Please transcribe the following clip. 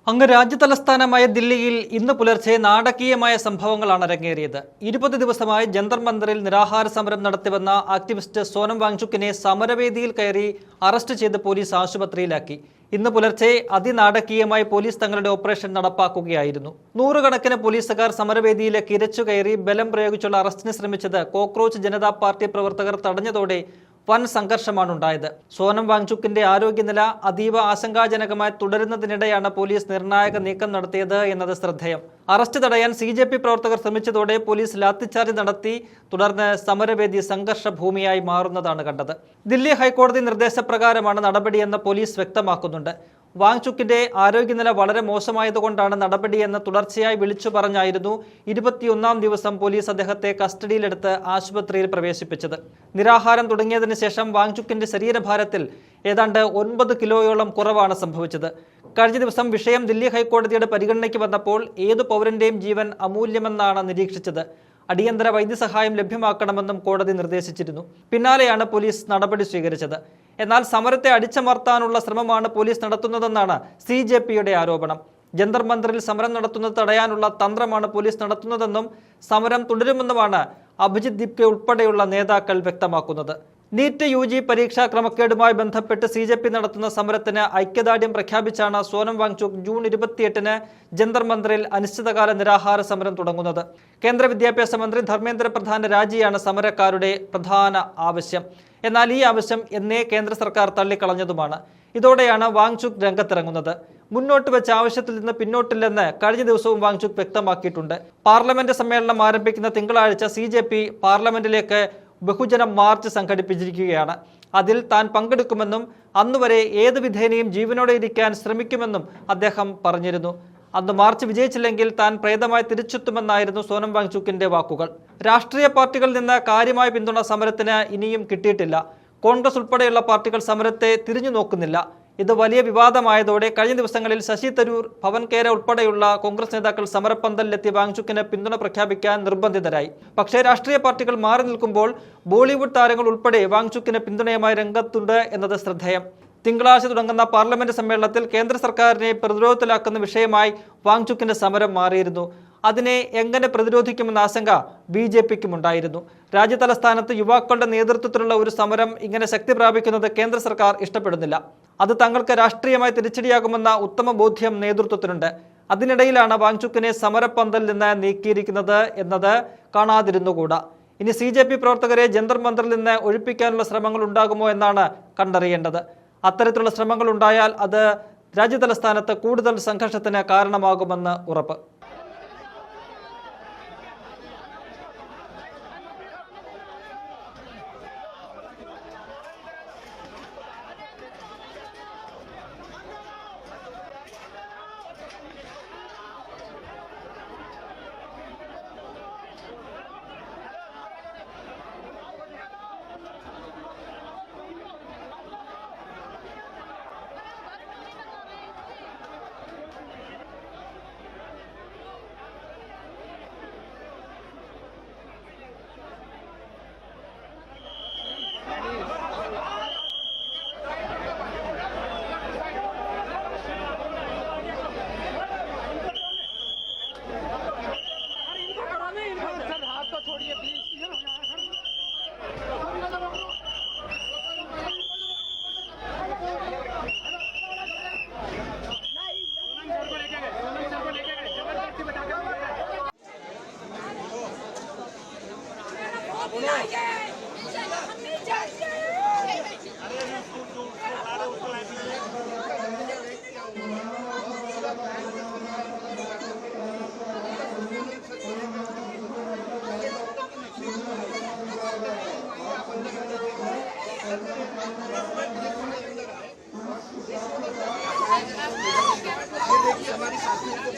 അങ്ങ് രാജ്യതലസ്ഥാനമായ ദില്ലിയിൽ ഇന്ന് പുലർച്ചെ നാടകീയമായ സംഭവങ്ങളാണ് അരങ്ങേറിയത്. 20 ദിവസമായി ജന്തർ മന്ദറിൽ നിരാഹാര സമരം നടത്തിവന്ന ആക്ടിവിസ്റ്റ് സോനം വാങ്ചുക്കിനെ സമരവേദിയിൽ കയറി അറസ്റ്റ് ചെയ്ത് പോലീസ് ആശുപത്രിയിലാക്കി. ഇന്ന് പുലർച്ചെ അതിനാടകീയമായി പോലീസ് തങ്ങളുടെ ഓപ്പറേഷൻ നടപ്പാക്കുകയായിരുന്നു. നൂറുകണക്കിന് പോലീസുകാർ സമരവേദിയിലേക്ക് ഇരച്ചുകയറി ബലം പ്രയോഗിച്ചുള്ള അറസ്റ്റിന് ശ്രമിച്ചത് കോക്രോച്ച് ജനതാ പാർട്ടി പ്രവർത്തകർ തടഞ്ഞതോടെ വൻ സംഘർഷമാണ് ഉണ്ടായത്. സോനം വാങ്ചുക്കിന്റെ ആരോഗ്യനില അതീവ ആശങ്കാജനകമായി തുടരുന്നതിനിടെയാണ് പോലീസ് നിർണായക നീക്കം നടത്തിയത് എന്നത് ശ്രദ്ധേയം. അറസ്റ്റ് തടയാൻ CJP പ്രവർത്തകർ ശ്രമിച്ചതോടെ പോലീസ് ലാത്തിച്ചാർജ് നടത്തി. തുടർന്ന് സമരവേദി സംഘർഷ ഭൂമിയായി മാറുന്നതാണ് കണ്ടത്. ദില്ലി ഹൈക്കോടതി നിർദ്ദേശപ്രകാരമാണ് നടപടിയെന്ന് പോലീസ് വ്യക്തമാക്കുന്നുണ്ട്. വാങ്ചുക്കിന്റെ ആരോഗ്യനില വളരെ മോശമായതുകൊണ്ടാണ് നടപടിയെന്ന് തുടർച്ചയായി വിളിച്ചു പറഞ്ഞായിരുന്നു 21ാം ദിവസം പോലീസ് അദ്ദേഹത്തെ കസ്റ്റഡിയിലെടുത്ത് ആശുപത്രിയിൽ പ്രവേശിപ്പിച്ചത്. നിരാഹാരം തുടങ്ങിയതിനു ശേഷം വാങ്ചുക്കിന്റെ ശരീരഭാരത്തിൽ ഏതാണ്ട് 9 കിലോയോളം കുറവാണ് സംഭവിച്ചത്. കഴിഞ്ഞ ദിവസം വിഷയം ദില്ലി ഹൈക്കോടതിയുടെ പരിഗണനയ്ക്ക് വന്നപ്പോൾ ഏതു പൗരന്റെയും ജീവൻ അമൂല്യമെന്നാണ് നിരീക്ഷിച്ചത്. അടിയന്തര വൈദ്യസഹായം ലഭ്യമാക്കണമെന്നും കോടതി നിർദ്ദേശിച്ചിരുന്നു. പിന്നാലെയാണ് പോലീസ് നടപടി സ്വീകരിച്ചത്. എന്നാൽ സമരത്തെ അടിച്ചമർത്താനുള്ള ശ്രമമാണ് പോലീസ് നടത്തുന്നതെന്നാണ് CJPയുടെ ആരോപണം. ജന്തർ മന്ദറിൽ സമരം നടത്തുന്നത് തടയാനുള്ള തന്ത്രമാണ് പോലീസ് നടത്തുന്നതെന്നും സമരം തുടരുമെന്നുമാണ് അഭിജിത് ദീപ്കെ ഉൾപ്പെടെയുള്ള നേതാക്കൾ വ്യക്തമാക്കുന്നത്. നീറ്റ് UG പരീക്ഷാ ക്രമക്കേടുമായി ബന്ധപ്പെട്ട് CJP നടത്തുന്ന സമരത്തിന് ഐക്യദാർഢ്യം പ്രഖ്യാപിച്ചാണ് സോനം വാങ്ചുക് ജൂൺ 28-ന് ജന്തർ മന്ദറിൽ അനിശ്ചിതകാല നിരാഹാര സമരം തുടങ്ങുന്നത്. കേന്ദ്ര വിദ്യാഭ്യാസ മന്ത്രി ധർമ്മേന്ദ്ര പ്രധാന്റെ രാജിയാണ് സമരക്കാരുടെ പ്രധാന ആവശ്യം. എന്നാൽ ഈ ആവശ്യം എന്നേ കേന്ദ്ര സർക്കാർ തള്ളിക്കളഞ്ഞതുമാണ്. ഇതോടെയാണ് വാങ്ചുക് രംഗത്തിറങ്ങുന്നത്. മുന്നോട്ട് വെച്ച ആവശ്യത്തിൽ നിന്ന് പിന്നോട്ടില്ലെന്ന് കഴിഞ്ഞ ദിവസവും വാങ്ചുക് വ്യക്തമാക്കിയിട്ടുണ്ട്. പാർലമെന്റ് സമ്മേളനം ആരംഭിക്കുന്ന തിങ്കളാഴ്ച CJP പാർലമെന്റിലേക്ക് ബഹുജന മാർച്ച് സംഘടിപ്പിച്ചിരിക്കുകയാണ്. അതിൽ താൻ പങ്കെടുക്കുമെന്നും അന്നുവരെ ഏത് വിധേനയും ജീവനോടെ ഇരിക്കാൻ ശ്രമിക്കുമെന്നും അദ്ദേഹം പറഞ്ഞിരുന്നു. അന്ന് മാർച്ച് വിജയിച്ചില്ലെങ്കിൽ താൻ പ്രേതമായി തിരിച്ചെത്തുമെന്നായിരുന്നു സോനം വാങ്ചുക്കിന്റെ വാക്കുകൾ. രാഷ്ട്രീയ പാർട്ടികളിൽ നിന്ന് കാര്യമായ പിന്തുണ സമരത്തിന് ഇനിയും കിട്ടിയിട്ടില്ല. കോൺഗ്രസ് ഉൾപ്പെടെയുള്ള പാർട്ടികൾ സമരത്തെ തിരിഞ്ഞു നോക്കുന്നില്ല. ഇത് വലിയ വിവാദമായതോടെ കഴിഞ്ഞ ദിവസങ്ങളിൽ ശശി തരൂർ, പവൻ ഖേര ഉൾപ്പെടെയുള്ള കോൺഗ്രസ് നേതാക്കൾ സമരപ്പന്തലിലെത്തി വാങ്ചുക്കിന് പിന്തുണ പ്രഖ്യാപിക്കാൻ നിർബന്ധിതരായി. പക്ഷേ രാഷ്ട്രീയ പാർട്ടികൾ മാറി നിൽക്കുമ്പോൾ ബോളിവുഡ് താരങ്ങൾ ഉൾപ്പെടെ വാങ്ചുക്കിന് പിന്തുണയുമായി രംഗത്തുണ്ട് എന്നത് ശ്രദ്ധേയം. തിങ്കളാഴ്ച തുടങ്ങുന്ന പാർലമെന്റ് സമ്മേളനത്തിൽ കേന്ദ്ര സർക്കാരിനെ പ്രതിരോധത്തിലാക്കുന്ന വിഷയമായി വാങ്ചുക്കിന്റെ സമരം മാറിയിരുന്നു. അതിനെ എങ്ങനെ പ്രതിരോധിക്കുമെന്ന ആശങ്ക BJPക്കും ഉണ്ടായിരുന്നു. രാജ്യതലസ്ഥാനത്ത് യുവാക്കളുടെ നേതൃത്വത്തിലുള്ള ഒരു സമരം ഇങ്ങനെ ശക്തി പ്രാപിക്കുന്നത് കേന്ദ്ര സർക്കാർ ഇഷ്ടപ്പെടുന്നില്ല. അത് തങ്ങൾക്ക് രാഷ്ട്രീയമായി തിരിച്ചടിയാകുമെന്ന ഉത്തമ ബോധ്യം നേതൃത്വത്തിനുണ്ട്. അതിനിടയിലാണ് വാങ്ചുക്കിനെ സമരപ്പന്തലിൽ നിന്ന് നീക്കിയിരിക്കുന്നത് എന്നത് കാണാതിരുന്നുകൂടാ. ഇനി CJP പ്രവർത്തകരെ ജന്തർ മന്ദറിൽ നിന്ന് ഒഴിപ്പിക്കാനുള്ള ശ്രമങ്ങൾ ഉണ്ടാകുമോ എന്നാണ് കണ്ടറിയേണ്ടത്. അത്തരത്തിലുള്ള ശ്രമങ്ങൾ ഉണ്ടായാൽ അത് രാജ്യതലസ്ഥാനത്ത് കൂടുതൽ സംഘർഷത്തിന് കാരണമാകുമെന്ന് ഉറപ്പ്. हम नहीं चाहिए